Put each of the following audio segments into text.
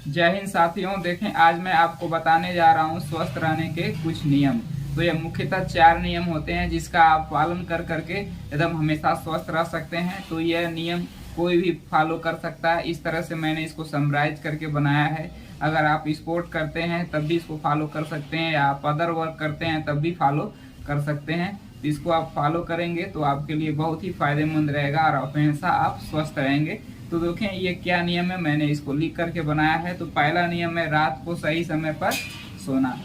जय हिंद साथियों। देखें, आज मैं आपको बताने जा रहा हूं स्वस्थ रहने के कुछ नियम। तो ये मुख्यतः 4 नियम होते हैं जिसका आप पालन कर करके एकदम हमेशा स्वस्थ रह सकते हैं। तो यह नियम कोई भी फॉलो कर सकता है। इस तरह से मैंने इसको समराइज करके बनाया है। अगर आप स्पोर्ट करते हैं तब भी इसको फॉलो कर सकते हैं, या आप अदर वर्क करते हैं तब भी फॉलो कर सकते हैं। तो इसको आप फॉलो करेंगे तो आपके लिए बहुत ही फायदेमंद रहेगा और हमेशा आप स्वस्थ रहेंगे। तो देखें, ये क्या नियम है, मैंने इसको लिख करके बनाया है। तो पहला नियम है रात को सही समय पर सोना।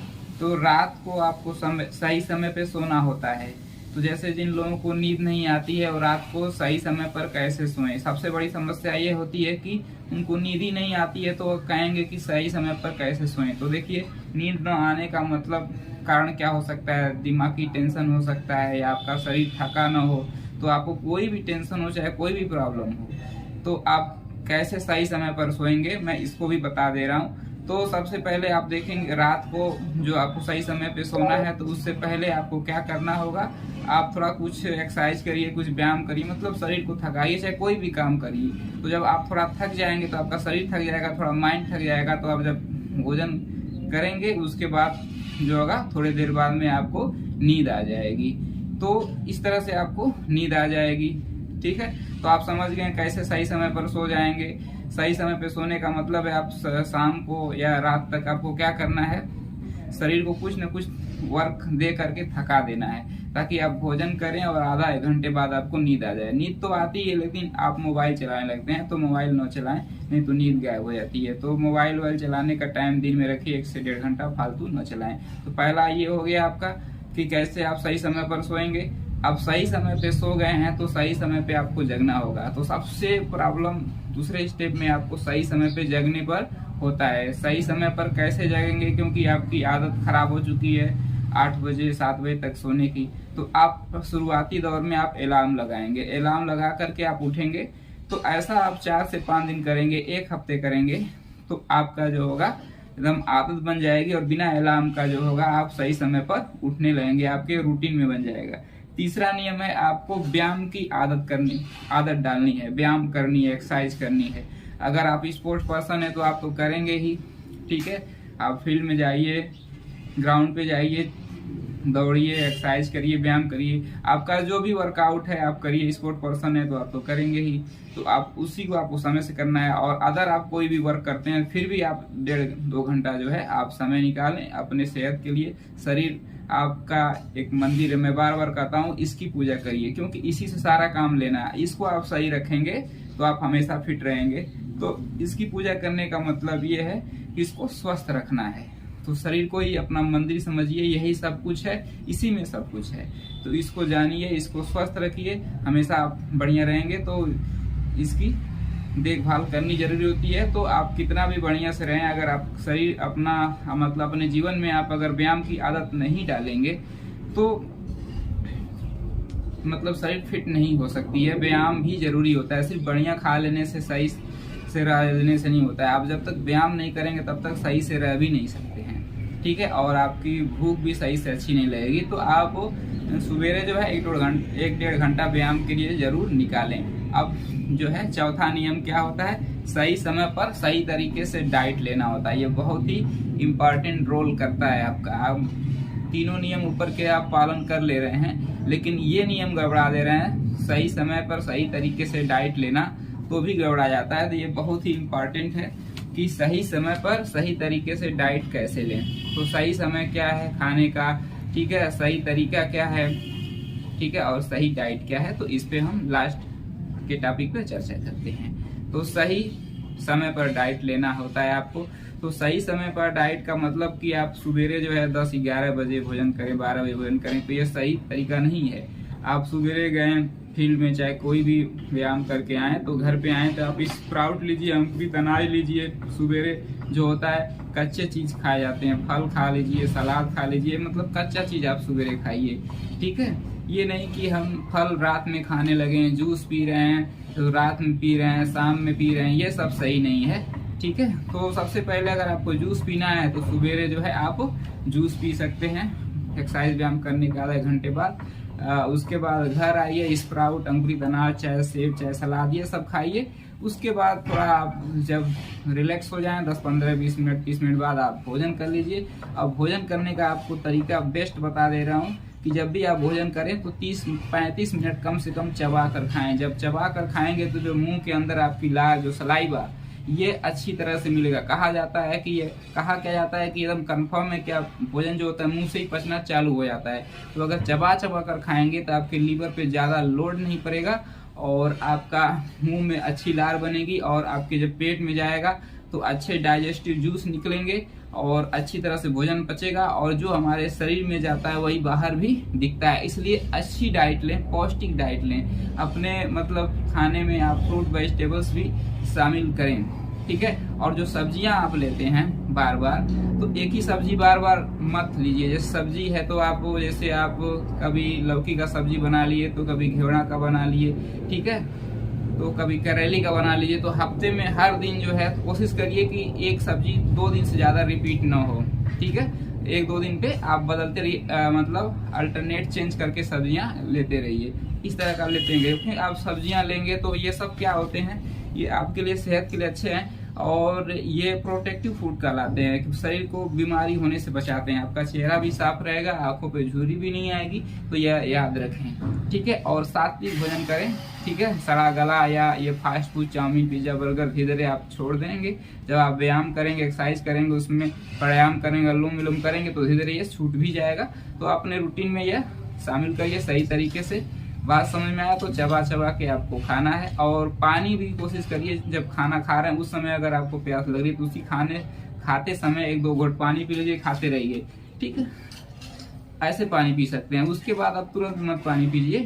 तो रात को आपको सही समय पे सोना होता है। तो जैसे जिन लोगों को नींद नहीं आती है और रात को सही समय पर कैसे सोएं, सबसे बड़ी समस्या ये होती है कि उनको नींद ही नहीं आती है, तो वो कहेंगे कि सही समय पर कैसे सोएं। तो देखिए, नींद न आने का मतलब कारण क्या हो सकता है, दिमागी टेंशन हो सकता है, या आपका शरीर थका न हो। तो आपको कोई भी टेंशन हो, चाहे कोई भी प्रॉब्लम हो, तो आप कैसे सही समय पर सोएंगे मैं इसको भी बता दे रहा हूँ। तो सबसे पहले आप देखेंगे, रात को जो आपको सही समय पे सोना है तो उससे पहले आपको क्या करना होगा, आप थोड़ा कुछ एक्सरसाइज करिए, कुछ व्यायाम करिए, मतलब शरीर को थकाइए, चाहे कोई भी काम करिए। तो जब आप थोड़ा थक जाएंगे तो आपका शरीर थक जाएगा, थोड़ा माइंड थक जाएगा। तो आप जब भोजन करेंगे उसके बाद जो होगा, थोड़ी देर बाद में आपको नींद आ जाएगी। तो इस तरह से आपको नींद आ जाएगी। ठीक है, तो आप समझ गए कैसे सही समय पर सो जाएंगे। सही समय पर सोने का मतलब है आप शाम को या रात तक आपको क्या करना है, शरीर को कुछ न कुछ वर्क दे करके थका देना है, ताकि आप भोजन करें और आधा 1 घंटे बाद आपको नींद आ जाए। नींद तो आती है, लेकिन आप मोबाइल चलाने लगते हैं, तो मोबाइल न चलाएं, नहीं तो नींद गायब हो जाती है। तो मोबाइल वोबाइल चलाने का टाइम दिन में रखिए, 1 से 1.5 घंटा फालतू न चलाएं। तो पहला ये हो गया आपका कि कैसे आप सही समय पर सोएंगे। अब सही समय पे सो गए हैं तो सही समय पे आपको जगना होगा। तो सबसे प्रॉब्लम दूसरे स्टेप में आपको सही समय पे जगने पर होता है। सही समय पर कैसे जगेंगे, क्योंकि आपकी आदत खराब हो चुकी है 8 बजे 7 बजे तक सोने की। तो आप शुरुआती दौर में आप अलार्म लगाएंगे, अलार्म लगा करके आप उठेंगे। तो ऐसा आप 4 से 5 दिन करेंगे, 1 हफ्ते करेंगे, तो आपका जो होगा एकदम आदत बन जाएगी और बिना अलार्म का जो होगा आप सही समय पर उठने लगेंगे, आपके रूटीन में बन जाएगा। तीसरा नियम है आपको व्यायाम की आदत डालनी है, व्यायाम करनी है, एक्सरसाइज करनी है। अगर आप स्पोर्ट्स पर्सन है तो आप तो करेंगे ही। ठीक है, आप फील्ड में जाइए, ग्राउंड पे जाइए, दौड़िए, एक्सरसाइज करिए, व्यायाम करिए, आपका जो भी वर्कआउट है आप करिए। स्पोर्ट पर्सन है तो आप तो करेंगे ही, तो आप उसी को आपको समय से करना है। और अगर आप कोई भी वर्क करते हैं फिर भी आप 1.5-2 घंटा जो है आप समय निकालें अपने सेहत के लिए। शरीर आपका एक मंदिर है, मैं बार बार कहता हूँ, इसकी पूजा करिए, क्योंकि इसी से सारा काम लेना है। इसको आप सही रखेंगे तो आप हमेशा फिट रहेंगे। तो इसकी पूजा करने का मतलब ये है कि इसको स्वस्थ रखना है। तो शरीर को ही अपना मंदिर समझिए, यही सब कुछ है, इसी में सब कुछ है। तो इसको जानिए, इसको स्वस्थ रखिए, हमेशा आप बढ़िया रहेंगे। तो इसकी देखभाल करनी जरूरी होती है। तो आप कितना भी बढ़िया से रहें, अगर आप शरीर अपना मतलब अपने जीवन में आप अगर व्यायाम की आदत नहीं डालेंगे तो मतलब शरीर फिट नहीं हो सकती है। व्यायाम भी जरूरी होता है, सिर्फ बढ़िया खा लेने से सही से रहने से नहीं होता है। आप जब तक व्यायाम नहीं करेंगे तब तक सही से रह भी नहीं सकते हैं। ठीक है, और आपकी भूख भी सही से अच्छी नहीं लगेगी। तो आप सवेरे जो है 1-1.5 घंटा व्यायाम के लिए जरूर निकालें। अब जो है चौथा नियम क्या होता है, सही समय पर सही तरीके से डाइट लेना होता है। ये बहुत ही इम्पोर्टेंट रोल करता है आपका। आप तीनों नियम ऊपर के आप पालन कर ले रहे हैं, लेकिन ये नियम गड़बड़ा दे रहे हैं। सही समय पर सही तरीके से डाइट लेना तो भी गड़बड़ा जाता है। तो ये बहुत ही इम्पोर्टेंट है कि सही समय पर सही तरीके से डाइट कैसे लें। तो सही समय क्या है खाने का, ठीक है, सही तरीका क्या है, ठीक है, और सही डाइट क्या है, तो इस पे हम लास्ट के टॉपिक पे चर्चा करते हैं। तो सही समय पर डाइट लेना होता है आपको। तो सही समय पर डाइट का मतलब कि आप सवेरे जो है 10-11 बजे भोजन करें, 12 बजे भोजन करें, तो ये सही तरीका नहीं है। आप सवेरे गए फील्ड में, चाहे कोई भी व्यायाम करके आए, तो घर पे आए तो आप स्प्राउट लीजिए, अंकुरित अनाज लीजिए। सवेरे जो होता है कच्चे चीज खाए जाते हैं, फल खा लीजिए, सलाद खा लीजिए, मतलब कच्चा चीज आप सवेरे खाइए। ठीक है, ये नहीं कि हम फल रात में खाने लगे, जूस पी रहे हैं तो रात में पी रहे हैं, शाम में पी रहे हैं, ये सब सही नहीं है। ठीक है, तो सबसे पहले अगर आपको जूस पीना है तो सवेरे जो है आप जूस पी सकते हैं एक्सरसाइज व्यायाम करने के आधे घंटे बाद। उसके बाद घर आइए, स्प्राउट, अंकुरित अनाज, चाहे सेब, चाहे सलाद, ये सब खाइए। उसके बाद थोड़ा आप जब रिलैक्स हो जाएं 10-15-20 मिनट 30 मिनट बाद आप भोजन कर लीजिए। अब भोजन करने का आपको तरीका बेस्ट बता दे रहा हूँ कि जब भी आप भोजन करें तो 30-35 मिनट कम से कम चबा कर खाएं। जब चबा कर खाएंगे तो जो मुंह के अंदर आपकी लार जो सलाइवा ये अच्छी तरह से मिलेगा। कहा जाता है कि कहा क्या जाता है कि एकदम कंफर्म है कि आप भोजन जो होता है मुंह से ही पचना चालू हो जाता है। तो अगर चबा चबा कर खाएंगे तो आपके लीवर पे ज़्यादा लोड नहीं पड़ेगा और आपका मुंह में अच्छी लार बनेगी और आपके जब पेट में जाएगा तो अच्छे डाइजेस्टिव जूस निकलेंगे और अच्छी तरह से भोजन पचेगा और जो हमारे शरीर में जाता है वही बाहर भी दिखता है। इसलिए अच्छी डाइट लें, पौष्टिक डाइट लें। अपने मतलब खाने में आप फ्रूट वेजिटेबल्स भी शामिल करें, ठीक है। और जो सब्जियां आप लेते हैं बार बार, तो एक ही सब्जी बार बार मत लीजिए। जैसे सब्जी है तो आप जैसे आप कभी लौकी का सब्जी बना लिए तो कभी घेवड़ा का बना लिए, ठीक है, तो कभी करेली का बना लीजिए। तो हफ्ते में हर दिन जो है कोशिश करिए कि एक सब्जी 2 दिन से ज्यादा रिपीट ना हो, ठीक है। 1-2 दिन पे आप बदलते रहिए, मतलब अल्टरनेट चेंज करके सब्जियां लेते रहिए। इस तरह का लेते हैं क्योंकि आप सब्जियां लेंगे तो ये सब क्या होते हैं, ये आपके लिए सेहत के लिए अच्छे हैं और ये प्रोटेक्टिव फूड कहलाते हैं कि शरीर को बीमारी होने से बचाते हैं। आपका चेहरा भी साफ रहेगा, आंखों पे झुर्री भी नहीं आएगी, तो यह याद रखें, ठीक है। और सात्विक भोजन करें, ठीक है। सड़ा गला या ये fast food chowmein pizza burger धीरे धीरे आप छोड़ देंगे। जब आप व्यायाम करेंगे, एक्सरसाइज करेंगे, उसमें प्राणायाम करेंगे, अनुलोम विलोम करेंगे तो धीरे धीरे ये छूट भी जाएगा। तो अपने रूटीन में यह शामिल करिए सही तरीके से। बात समझ में आया तो चबा चबा के आपको खाना है। और पानी भी कोशिश करिए जब खाना खा रहे हैं उस समय अगर आपको प्यास लग रही है तो उसी खाते समय 1-2 घुट पानी पी लीजिए, खाते रहिए, ठीक है। ऐसे पानी पी सकते हैं। उसके बाद आप तुरंत मत पानी पीजिए,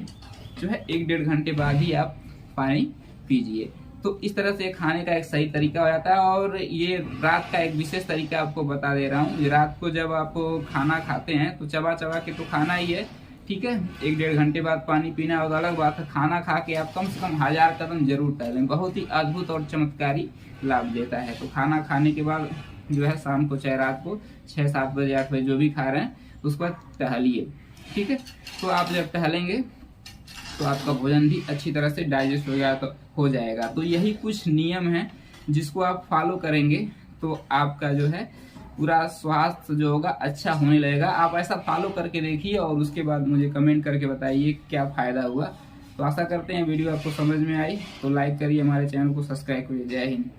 जो है 1-1.5 घंटे बाद ही आप पानी पीजिए। तो इस तरह से खाने का एक सही तरीका हो जाता है। और ये रात का एक विशेष तरीका आपको बता दे रहा हूँ। रात को जब आप खाना खाते हैं तो चबा चबा के तो खाना ही है, ठीक है। 1-1.5 घंटे बाद पानी पीना और अलग बात है। खाना खा के आप कम से कम 1000 कदम जरूर टहलें, बहुत ही अद्भुत और चमत्कारी लाभ देता है। तो खाना खाने के बाद जो है शाम को चाहे रात को 6-7 बजे 8 बजे जो भी खा रहे हैं उसके बाद टहलिए, ठीक है। तो आप जब टहलेंगे तो आपका भोजन भी अच्छी तरह से डाइजेस्ट हो जाएगा। तो यही कुछ नियम है जिसको आप फॉलो करेंगे तो आपका जो है पूरा स्वास्थ्य जो होगा अच्छा होने लगेगा। आप ऐसा फॉलो करके देखिए और उसके बाद मुझे कमेंट करके बताइए क्या फायदा हुआ। तो आशा करते हैं वीडियो आपको समझ में आई, तो लाइक करिए, हमारे चैनल को सब्सक्राइब करिए। जय हिंद।